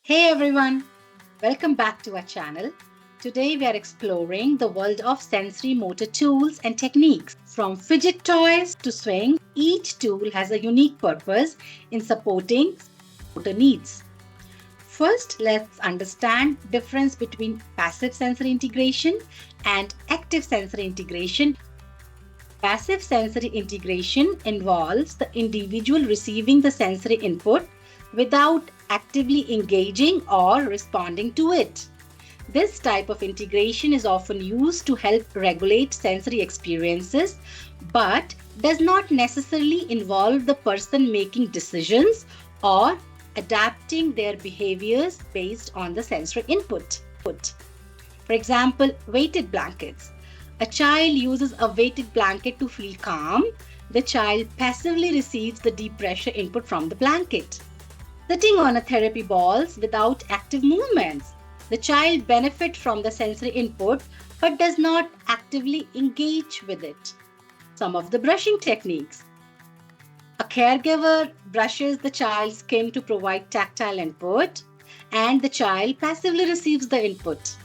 Hey everyone, welcome back to our channel. Today we are exploring the world of sensory motor tools and techniques. From fidget toys to swing, each tool has a unique purpose in supporting motor needs. First, let's understand the difference between passive sensory integration and active sensory integration. Passive sensory integration involves the individual receiving the sensory input without actively engaging or responding to it. This type of integration is often used to help regulate sensory experiences but does not necessarily involve the person making decisions or adapting their behaviors based on the sensory input. For example, weighted blankets. A child uses a weighted blanket to feel calm. The child passively receives the deep pressure input from the blanket. Sitting on a therapy balls without active movements. The child benefits from the sensory input but does not actively engage with it. Some of the brushing techniques. A caregiver brushes the child's skin to provide tactile input, and the child passively receives the input.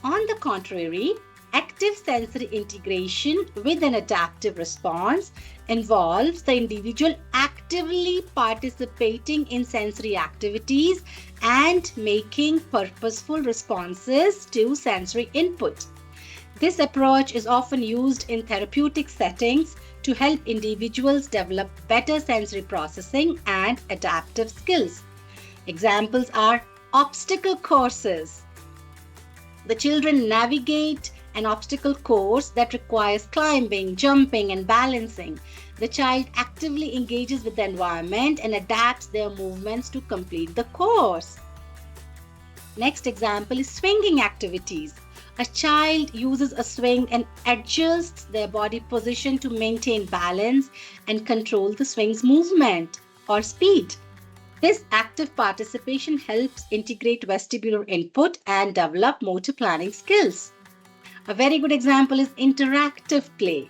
On the contrary, active sensory integration with an adaptive response involves the individual actively participating in sensory activities and making purposeful responses to sensory input. This approach is often used in therapeutic settings to help individuals develop better sensory processing and adaptive skills. Examples are obstacle courses. The children navigate an obstacle course that requires climbing, jumping, and balancing. The child actively engages with the environment and adapts their movements to complete the course. Next example is swinging activities. A child uses a swing and adjusts their body position to maintain balance and control the swing's movement or speed. This active participation helps integrate vestibular input and develop motor planning skills. A very good example is interactive play.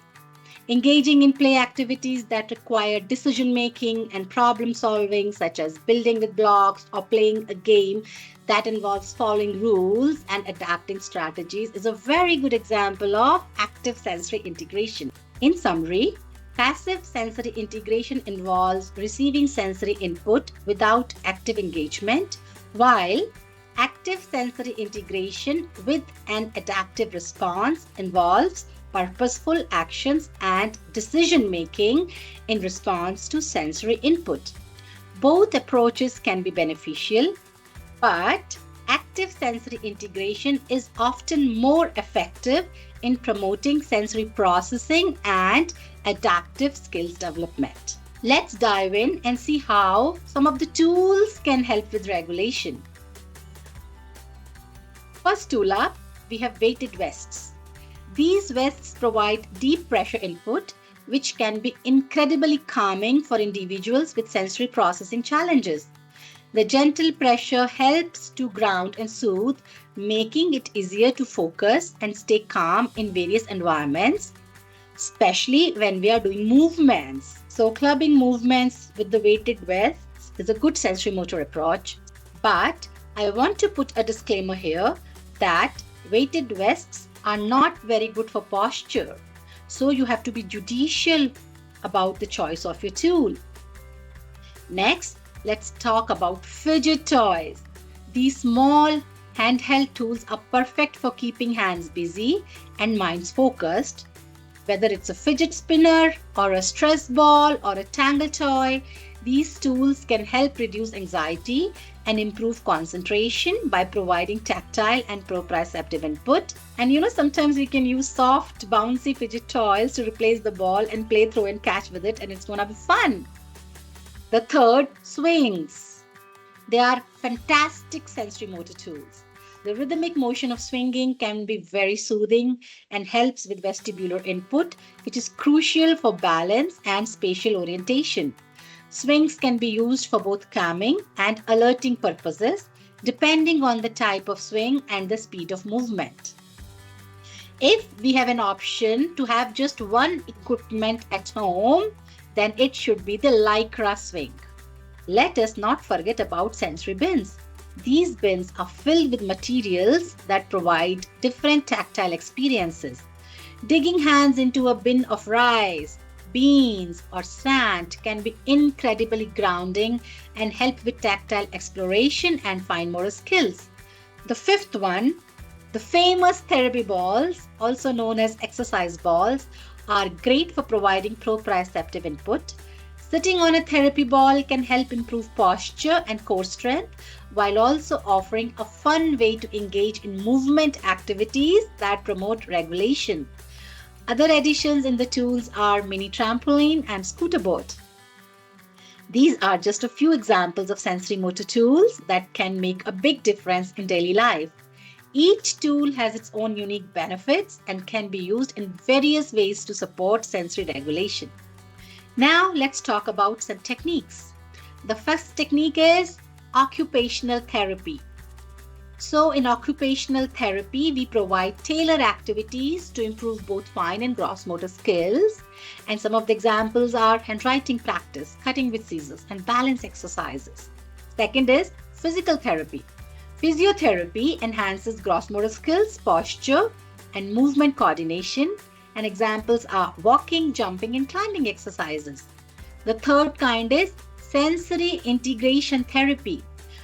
Engaging in play activities that require decision making and problem solving, such as building with blocks or playing a game that involves following rules and adapting strategies, is a very good example of active sensory integration. In summary, passive sensory integration involves receiving sensory input without active engagement, while active sensory integration with an adaptive response involves purposeful actions and decision making in response to sensory input. Both approaches can be beneficial, but active sensory integration is often more effective in promoting sensory processing and adaptive skills development. Let's dive in and see how some of the tools can help with regulation. First tool up, we have weighted vests. These vests provide deep pressure input, which can be incredibly calming for individuals with sensory processing challenges. The gentle pressure helps to ground and soothe, making it easier to focus and stay calm in various environments, especially when we are doing movements. So clubbing movements with the weighted vests is a good sensory motor approach. But I want to put a disclaimer here that weighted vests are not very good for posture. So you have to be judicious about the choice of your tool. Next, let's talk about fidget toys. These small handheld tools are perfect for keeping hands busy and minds focused. Whether it's a fidget spinner or a stress ball or a tangle toy, these tools can help reduce anxiety and improve concentration by providing tactile and proprioceptive input. And sometimes we can use soft, bouncy fidget toys to replace the ball and play throw and catch with it, and it's gonna be fun. The third, swings. They are fantastic sensory motor tools. The rhythmic motion of swinging can be very soothing and helps with vestibular input, which is crucial for balance and spatial orientation. Swings can be used for both calming and alerting purposes, depending on the type of swing and the speed of movement. If we have an option to have just one equipment at home, then it should be the Lycra swing. Let us not forget about sensory bins. These bins are filled with materials that provide different tactile experiences. Digging hands into a bin of rice, beans, or sand can be incredibly grounding and help with tactile exploration and fine motor skills. The fifth one, the famous therapy balls, also known as exercise balls, are great for providing proprioceptive input. Sitting on a therapy ball can help improve posture and core strength while also offering a fun way to engage in movement activities that promote regulation. Other additions in the tools are mini trampoline and scooter board. These are just a few examples of sensory motor tools that can make a big difference in daily life. Each tool has its own unique benefits and can be used in various ways to support sensory regulation. Now let's talk about some techniques. The first technique is occupational therapy. So in occupational therapy, we provide tailored activities to improve both fine and gross motor skills. And some of the examples are handwriting practice, cutting with scissors, and balance exercises. Second is physical therapy. Physiotherapy enhances gross motor skills, posture, and movement coordination. And examples are walking, jumping, and climbing exercises. The third kind is sensory integration therapy,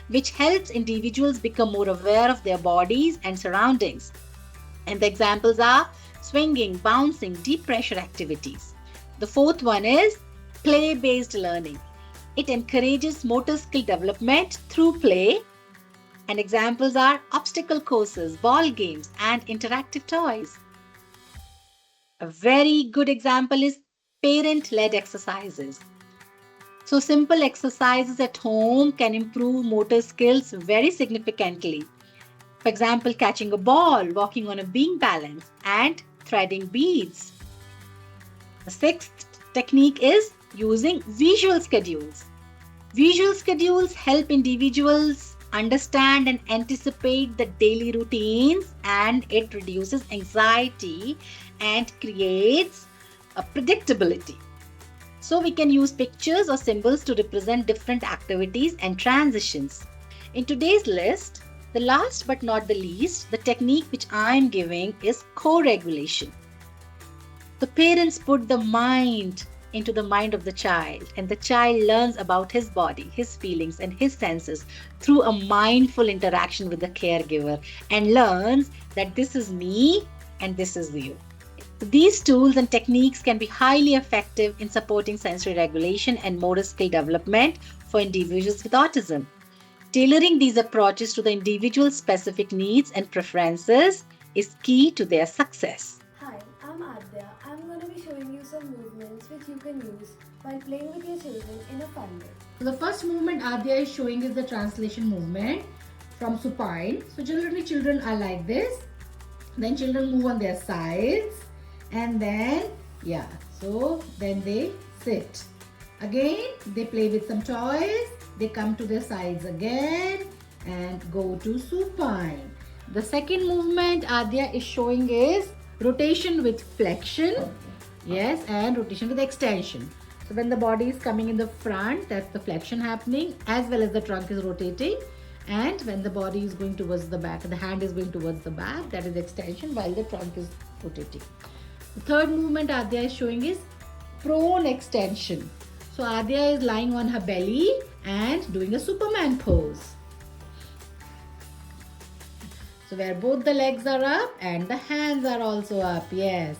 which helps individuals become more aware of their bodies and surroundings. And the examples are swinging, bouncing, deep pressure activities. The fourth one is play-based learning. It encourages motor skill development through play. And examples are obstacle courses, ball games, and interactive toys. A very good example is parent-led exercises. So simple exercises at home can improve motor skills very significantly. For example, catching a ball, walking on a being balance, and threading beads. The sixth technique is using visual schedules. Visual schedules help individuals understand and anticipate the daily routines, and it reduces anxiety and creates a predictability. So we can use pictures or symbols to represent different activities and transitions. In today's list, the last but not the least, the technique which I am giving is co-regulation. The parents put the mind into the mind of the child, and the child learns about his body, his feelings, and his senses through a mindful interaction with the caregiver, and learns that this is me and this is you. These tools and techniques can be highly effective in supporting sensory regulation and motor skill development for individuals with autism. Tailoring these approaches to the individual's specific needs and preferences is key to their success. Hi, I'm Adya. I'm going to be showing you some movements which you can use while playing with your children in a fun way. So the first movement Adya is showing is the translation movement from supine. So generally children are like this. Then children move on their sides. And then, then they sit. Again, they play with some toys. They come to their sides again and go to supine. The second movement Adya is showing is rotation with flexion. Yes, and rotation with extension. So when the body is coming in the front, that's the flexion happening, as well as the trunk is rotating. And when the body is going towards the back, the hand is going towards the back, that is extension, while the trunk is rotating. The third movement Adya is showing is prone extension. So Adya is lying on her belly and doing a Superman pose. So where both the legs are up and the hands are also up. Yes.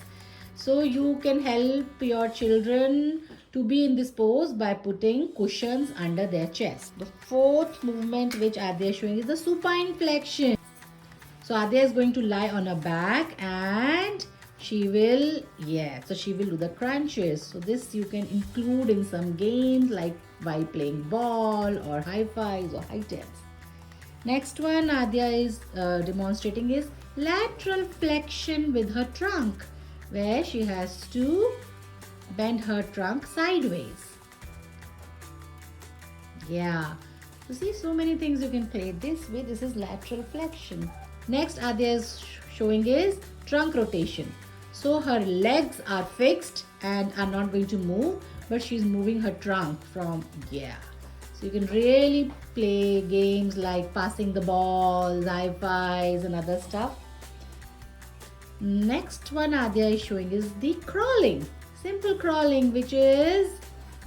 So you can help your children to be in this pose by putting cushions under their chest. The fourth movement which Adya is showing is the supine flexion. So Adya is going to lie on her back and she will do the crunches. So this you can include in some games like while playing ball or high fives or high tails. Next one Adya is demonstrating is lateral flexion with her trunk, where she has to bend her trunk sideways. Yeah. So see, so many things you can play this way. This is lateral flexion. Next Adya is showing is trunk rotation. So her legs are fixed and are not going to move, but she's moving her trunk from. So you can really play games like passing the balls, high fives, and other stuff. Next one Adya is showing is the crawling. Simple crawling, which is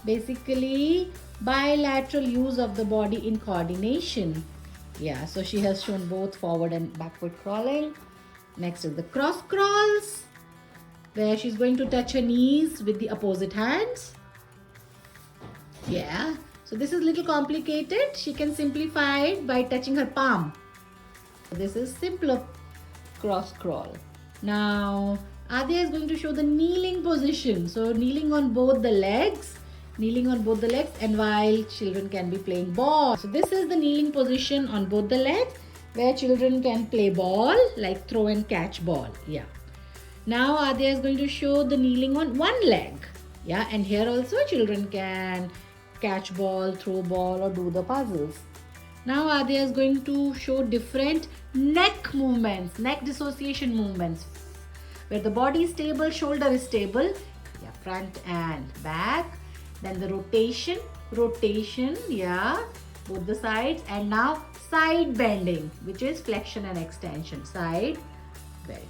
basically bilateral use of the body in coordination. Yeah, so she has shown both forward and backward crawling. Next is the cross crawls, where she's going to touch her knees with the opposite hands. Yeah, so this is a little complicated. She can simplify it by touching her palm. This is simpler cross crawl. Now, Adya is going to show the kneeling position. So, kneeling on both the legs, and while children can be playing ball. So, this is the kneeling position on both the legs where children can play ball, like throw and catch ball. Yeah. Now, Adya is going to show the kneeling on one leg. Yeah, and here also children can catch ball, throw ball, or do the puzzles. Now Adya is going to show different neck movements, neck dissociation movements, where the body is stable, shoulder is stable, yeah, front and back. Then the rotation, yeah, both the sides. And now side bending, which is flexion and extension, side bend.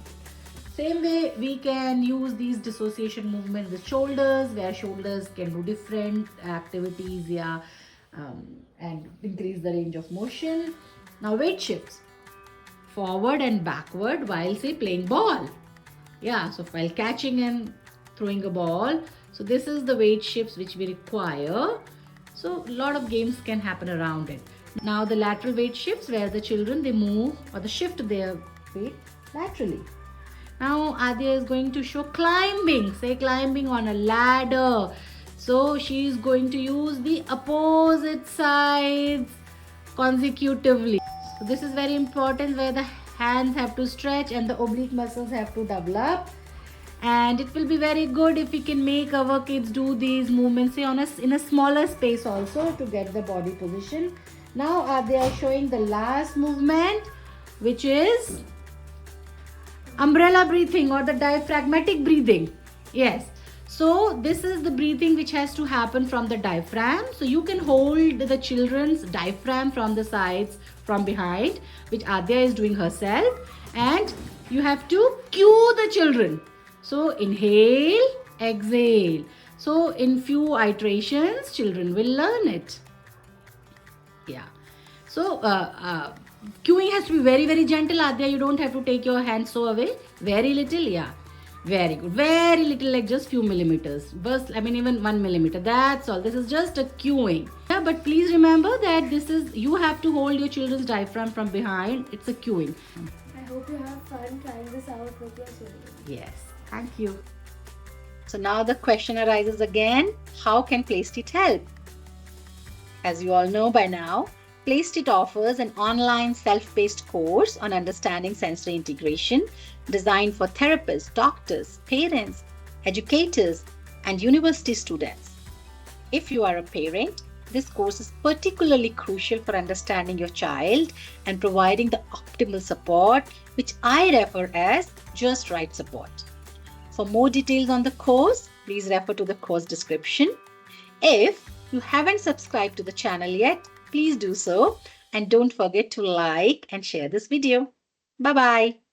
Same way we can use these dissociation movements with shoulders, where shoulders can do different activities, yeah, and increase the range of motion. Now weight shifts, forward and backward while say playing ball. Yeah, so while catching and throwing a ball. So this is the weight shifts which we require. So a lot of games can happen around it. Now the lateral weight shifts, where the children they move or they shift their weight laterally. Now Adya is going to show climbing, say climbing on a ladder. So she is going to use the opposite sides consecutively. So this is very important, where the hands have to stretch and the oblique muscles have to develop. And it will be very good if we can make our kids do these movements, say in a smaller space also, to get the body position. Now they are showing the last movement, which is umbrella breathing or the diaphragmatic breathing. Yes. So this is the breathing which has to happen from the diaphragm. So you can hold the children's diaphragm from the sides, from behind, which Adya is doing herself. And you have to cue the children. So inhale, exhale. So in few iterations, children will learn it. Yeah. So cueing has to be very, very gentle, Adya. You don't have to take your hands so away. Very little, yeah. Very good. Very little, like just few millimeters. But even 1 millimeter. That's all. This is just a cueing. Yeah, but please remember that you have to hold your children's diaphragm from behind. It's a cueing. I hope you have fun trying this out with your children. Yes. Thank you. So now the question arises again, how can PlayStit help? As you all know by now, PlayStit offers an online self-paced course on understanding sensory integration designed for therapists, doctors, parents, educators, and university students. If you are a parent, this course is particularly crucial for understanding your child and providing the optimal support, which I refer as just right support. For more details on the course, please refer to the course description. If you haven't subscribed to the channel yet, please do so, and don't forget to like and share this video. Bye-bye.